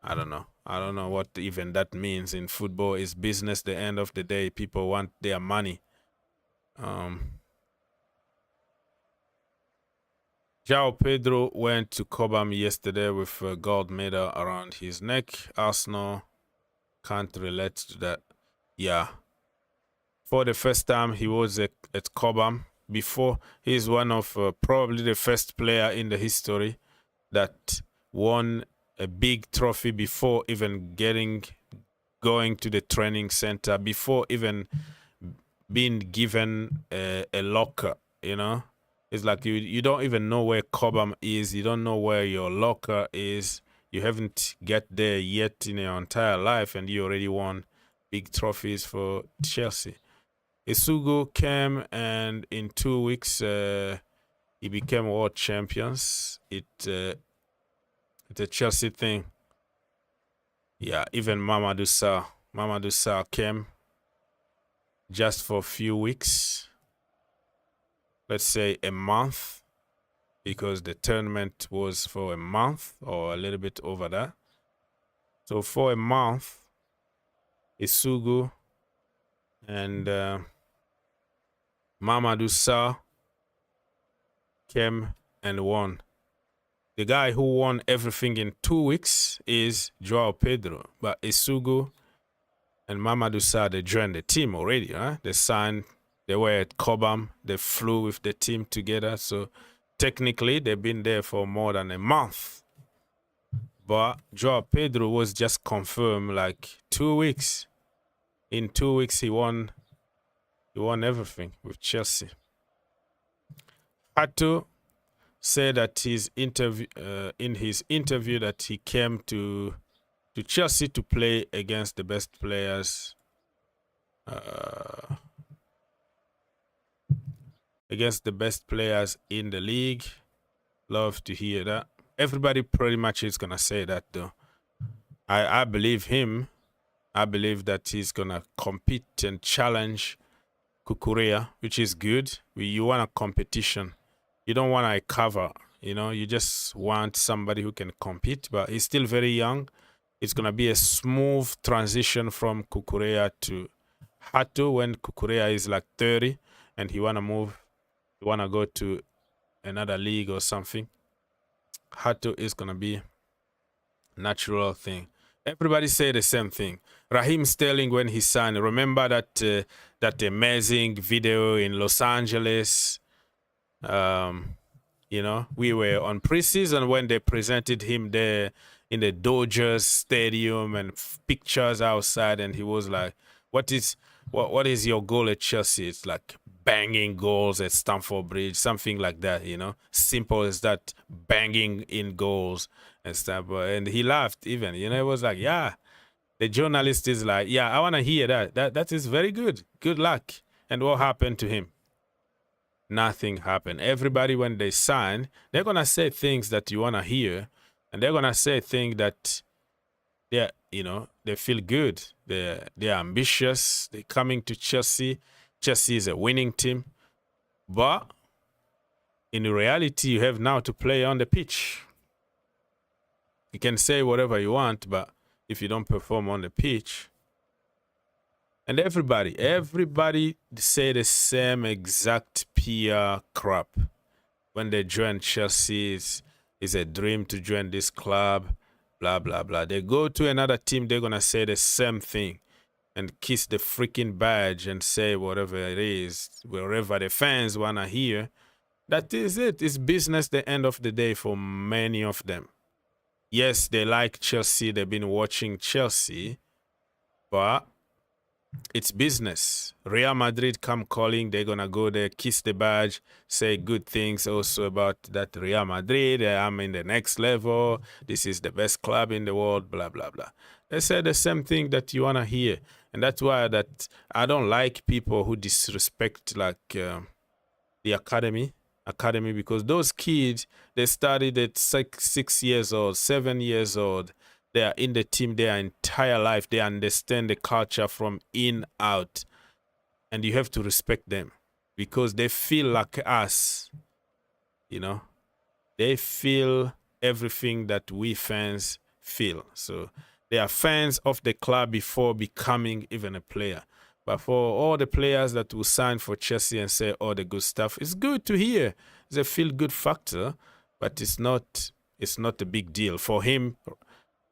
don't know. I don't know what even that means in football. It's business. The end of the day, people want their money. João Pedro went to Cobham yesterday with a gold medal around his neck. Arsenal can't relate to that. Yeah. For the first time, he was at Cobham. Before, he's one of probably the first player in the history that won a big trophy before even going to the training center before even being given a locker, you know? It's like you don't even know where Cobham is. You don't know where your locker is. You haven't get there yet in your entire life, and you already won big trophies for Chelsea. Isugu came, and in 2 weeks, he became world champions. It's a Chelsea thing. Yeah, even Mamadou Sarr came just for a few weeks. Let's say a month, because the tournament was for a month or a little bit over that. So for a month, Isugu and Mamadou Sarr came and won. The guy who won everything in 2 weeks is João Pedro, but Isugu and Mamadou Sarr, they joined the team already, huh? They signed. They were at Cobham. They flew with the team together. So technically, they've been there for more than a month. But João Pedro was just confirmed like 2 weeks. In 2 weeks, he won everything with Chelsea. Hato said that in his interview that he came to Chelsea to play against the best players. Against the best players in the league. Love to hear that. Everybody pretty much is going to say that, though. I believe him. I believe that he's going to compete and challenge Cucurella, which is good. You want a competition. You don't want a cover, you know. You just want somebody who can compete, but he's still very young. It's going to be a smooth transition from Cucurella to Hato when Cucurella is like 30 and he want to move. You want to go to another league or something. Hato is going to be natural thing. Everybody say the same thing. Raheem Sterling, when he signed, remember that amazing video in Los Angeles? You know, we were on preseason when they presented him there in the Dodgers stadium and pictures outside, and he was like, what is your goal at Chelsea? It's like banging goals at Stamford Bridge, something like that, you know, simple as that, banging in goals and stuff. And he laughed even, you know, it was like, yeah, the journalist is like, yeah, I want to hear that. That is very good. Good luck. And what happened to him? Nothing happened. Everybody, when they sign, they're going to say things that you want to hear, and they're going to say things that they're, you know, they feel good. They're ambitious. They're coming to Chelsea. Chelsea is a winning team. But in reality, you have now to play on the pitch. You can say whatever you want, but if you don't perform on the pitch, and everybody say the same exact PR crap. When they join Chelsea, it's a dream to join this club, blah, blah, blah. They go to another team, they're going to say the same thing and kiss the freaking badge and say whatever it is, wherever the fans want to hear. That is it. It's business the end of the day for many of them. Yes, they like Chelsea. They've been watching Chelsea, but it's business. Real Madrid come calling. They're going to go there, kiss the badge, say good things also about that Real Madrid. I'm in the next level. This is the best club in the world, blah, blah, blah. They say the same thing that you want to hear. And that's why that I don't like people who disrespect like the academy, because those kids, they started at 6 years old, 7 years old. They are in the team their entire life. They understand the culture from in out. And you have to respect them because they feel like us, you know. They feel everything that we fans feel. So they are fans of the club before becoming even a player. But for all the players that will sign for Chelsea and say all the good stuff, it's good to hear. It's a feel-good factor, but it's not a big deal. For him,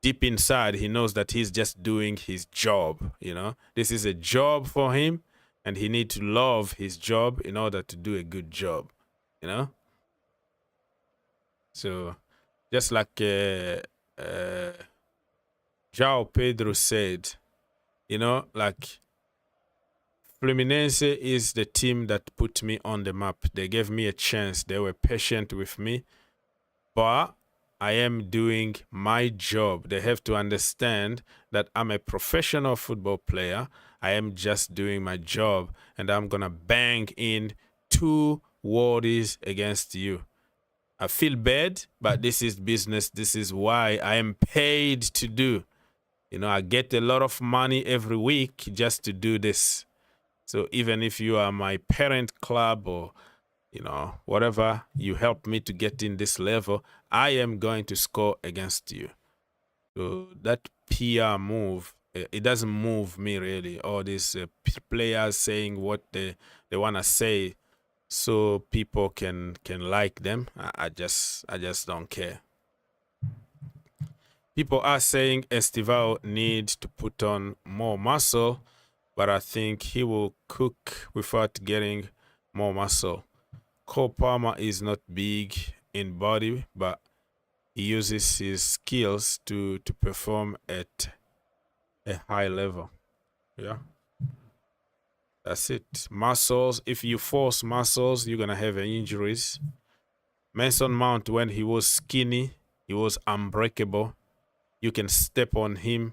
deep inside, he knows that he's just doing his job, you know. This is a job for him, and he needs to love his job in order to do a good job, you know. So, just like João Pedro said, You know, like Fluminense is the team that put me on the map. They gave me a chance. They were patient with me. But I am doing my job. They have to understand that I'm a professional football player. I am just doing my job, and I'm going to bang in 2 worldies against you. I feel bad, but this is business. This is why I am paid to do. You know, I get a lot of money every week just to do this. So even if you are my parent club or, you know, whatever, you help me to get in this level, I am going to score against you. So that PR move, it doesn't move me really. All these players saying what they want to say so people can like them. I just don't care. People are saying Estevao needs to put on more muscle, but I think he will cook without getting more muscle. Cole Palmer is not big in body, but he uses his skills to perform at a high level. Yeah. That's it. Muscles, if you force muscles, you're going to have injuries. Mason Mount, when he was skinny, he was unbreakable. You can step on him,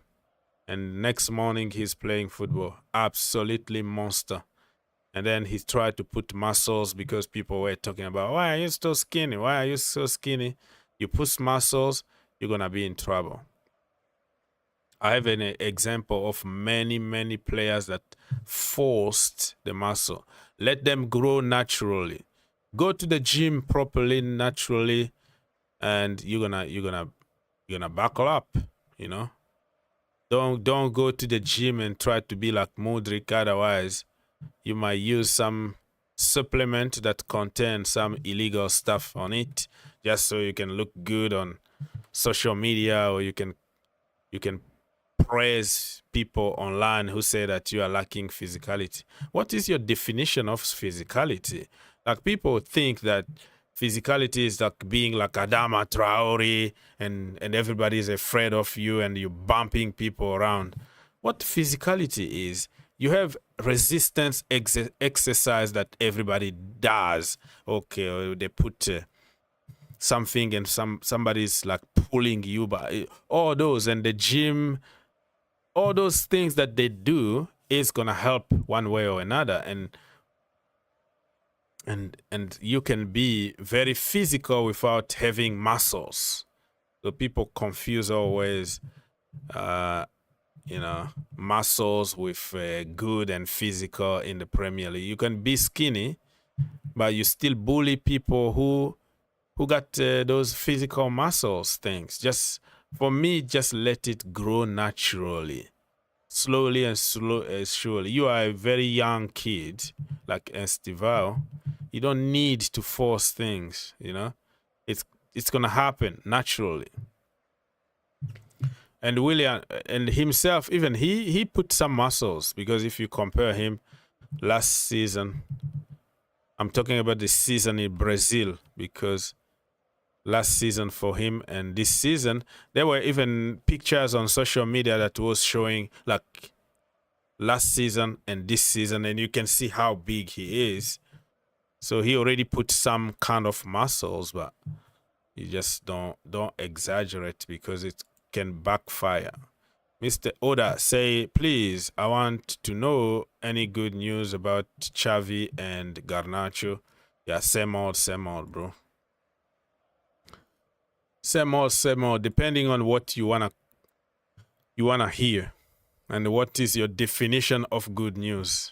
and next morning he's playing football. Absolutely monster. And then he tried to put muscles because people were talking about, why are you so skinny? Why are you so skinny? You put muscles, you're going to be in trouble. I have an example of many players that forced the muscle. Let them grow naturally. Go to the gym properly, naturally, and you're gonna buckle up, you know. Don't go to the gym and try to be like Modric, otherwise you might use some supplement that contains some illegal stuff on it just so you can look good on social media, or you can praise people online who say that you are lacking physicality. What is your definition of physicality? Like, people think that physicality is like being like Adama Traore and everybody is afraid of you and you're bumping people around. What physicality is, you have resistance exercise that everybody does. Okay, or they put something and somebody's like pulling you by all those, and the gym, all those things that they do is gonna help one way or another, and you can be very physical without having muscles. So people confuse always, muscles with good and physical in the Premier League. You can be skinny, but you still bully people who got those physical muscles things. Just, for me, just let it grow naturally, slowly and surely. You are a very young kid, like Estevao. You don't need to force things, you know. It's gonna happen naturally. And Willian and himself, even he put some muscles, because if you compare him last season, I'm talking about the season in Brazil, because last season for him and this season, there were even pictures on social media that was showing like last season and this season, and you can see how big he is. So he already put some kind of muscles, but you just don't exaggerate, because it can backfire. Mr. Oda say, please, I want to know any good news about Xavi and Garnacho. Yeah, same old, bro. Same old, depending on what you wanna hear, and what is your definition of good news.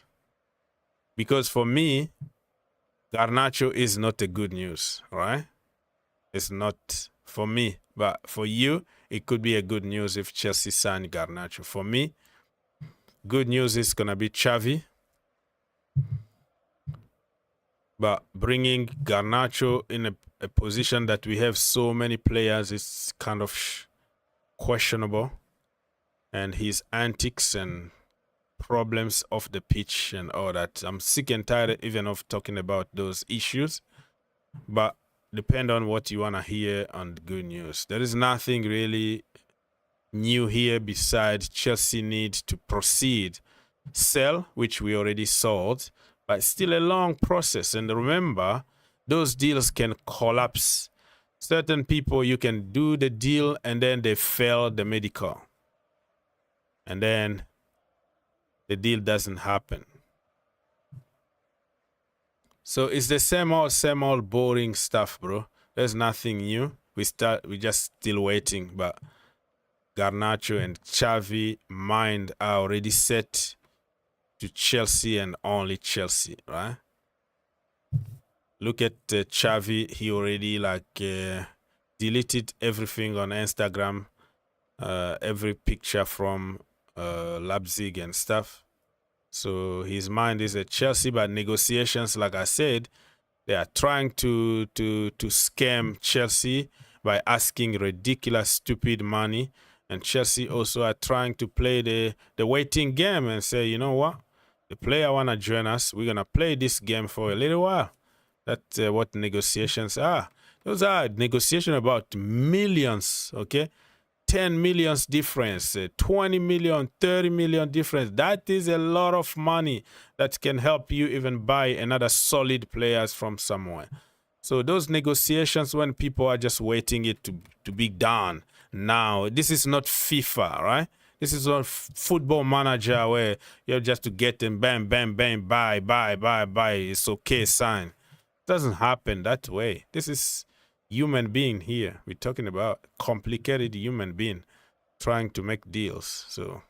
Because for me, Garnacho is not a good news, right? It's not for me, but for you, it could be a good news if Chelsea sign Garnacho. For me, good news is gonna be Xavi, but bringing Garnacho in a position that we have so many players is kind of questionable, and his antics and problems off the pitch and all that, I'm sick and tired even of talking about those issues. But depend on what you want to hear on good news. There is nothing really new here besides Chelsea need to proceed. Sell, which we already sold, but still a long process. And remember, those deals can collapse. Certain people, you can do the deal and then they fail the medical. And then the deal doesn't happen. So it's the same old boring stuff, bro. There's nothing new. We just still waiting, but Garnacho and Xavi mind are already set to Chelsea and only Chelsea, right? Look at Xavi. He already deleted everything on Instagram, every picture from Leipzig and stuff. So his mind is at Chelsea, but negotiations, like I said, they are trying to scam Chelsea by asking ridiculous, stupid money. And Chelsea also are trying to play the waiting game and say, you know what? The player want to join us. We're going to play this game for a little while. That's what negotiations are. Those are negotiations about millions, okay? 10 million difference, 20 million, 30 million difference. That is a lot of money that can help you even buy another solid players from somewhere. So those negotiations, when people are just waiting it to be done now, this is not FIFA, right? This is not Football Manager where you have just to get them, bam, bam, bam, buy, it's okay, sign. It doesn't happen that way. This is human being here. We're talking about complicated human being trying to make deals. So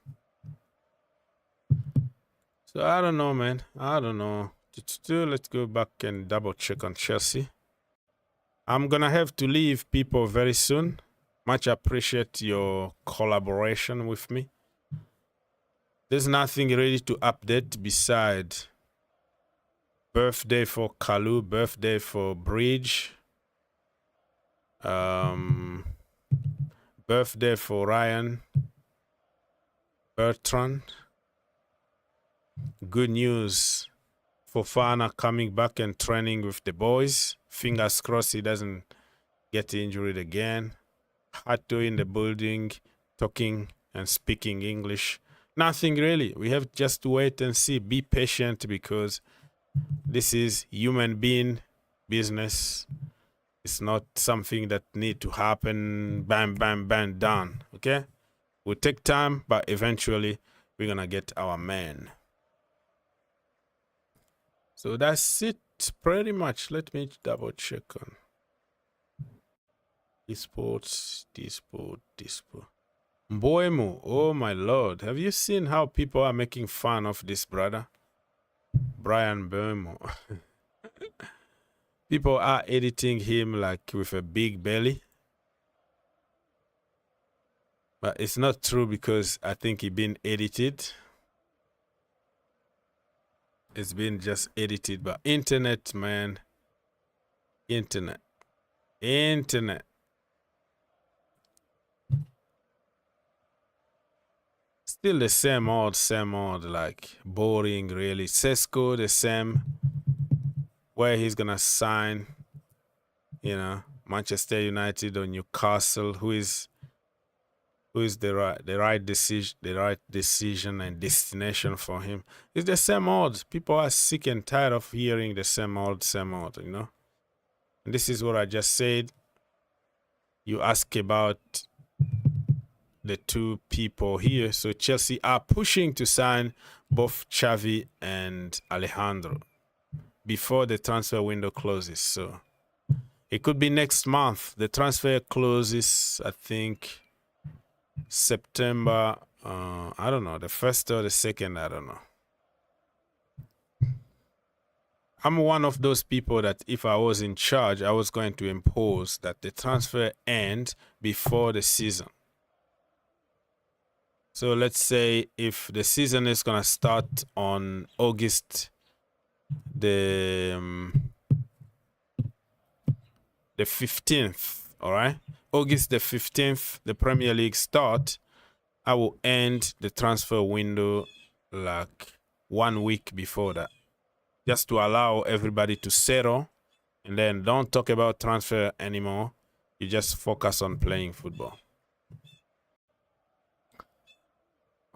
I don't know, man. I don't know. Still, let's go back and double check on Chelsea. I'm gonna have to leave people very soon. Much appreciate your collaboration with me. There's nothing really to update beside birthday for Kalu, birthday for Bridge. Birthday for Ryan Bertrand. Good news for Fofana coming back and training with the boys. Fingers crossed he doesn't get injured again. Hato in the building, talking and speaking English. Nothing really. We have just to wait and see. Be patient because this is human being business. It's not something that need to happen, bam, bam, bam, done, okay? Will take time, but eventually we're going to get our man. So that's it, pretty much. Let me double check on esports. Mboemu, oh my lord. Have you seen how people are making fun of this brother? Brian Mboemu. People are editing him like with a big belly. But it's not true because I think he been edited. It's been just edited. But internet, man. Internet. Still the same old, like boring really. Sesko, the same. Where he's gonna sign, you know, Manchester United or Newcastle, who is the right decision and destination for him. It's the same old. People are sick and tired of hearing the same old, you know. And this is what I just said. You ask about the two people here. So Chelsea are pushing to sign both Xavi and Alejandro before the transfer window closes. So it could be next month. The transfer closes, I think, September, I don't know, the 1st or the 2nd, I don't know. I'm one of those people that if I was in charge, I was going to impose that the transfer end before the season. So let's say if the season is going to start on August the 15th, all right? August the 15th, the Premier League start. I will end the transfer window like 1 week before that, just to allow everybody to settle, and then don't talk about transfer anymore. You just focus on playing football.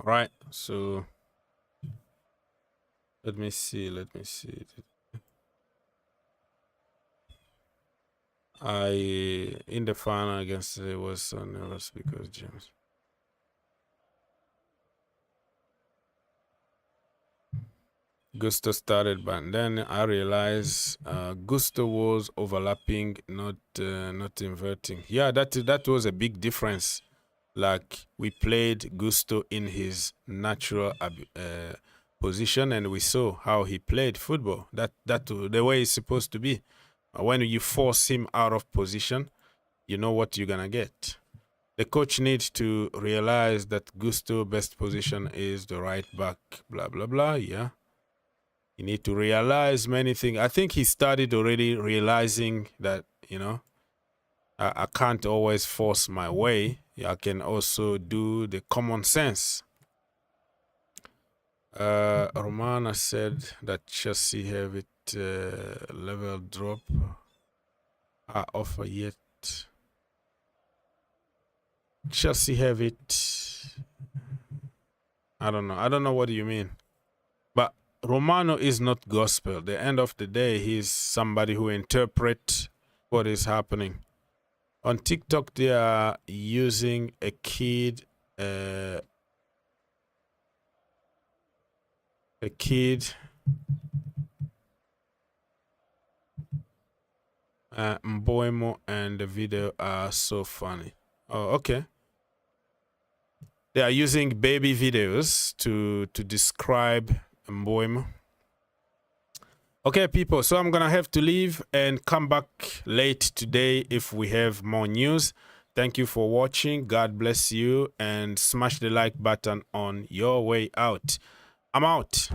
Right, so let me see. In the final against it was so nervous because James. Gusto started, but then I realized Gusto was overlapping, not inverting. Yeah, that was a big difference. Like we played Gusto in his natural position, and we saw how he played football. That the way it's supposed to be. When you force him out of position, you know what you're gonna get. The coach needs to realize that Gusto's best position is the right back. Blah blah blah. Yeah. You need to realize many things. I think he started already realizing that, you know, I can't always force my way. I can also do the common sense. Romana said that Chelsea have it level drop. Offer yet. Chelsea have it. I don't know. I don't know what you mean. But Romano is not gospel. At the end of the day, he's somebody who interprets what is happening. On TikTok, they are using a kid Mboemo, and the video are so funny. Oh, okay. They are using baby videos to describe Mboemo. Okay, people, so I'm gonna have to leave and come back late today if we have more news. Thank you for watching. God bless you, and smash the like button on your way out. I'm out.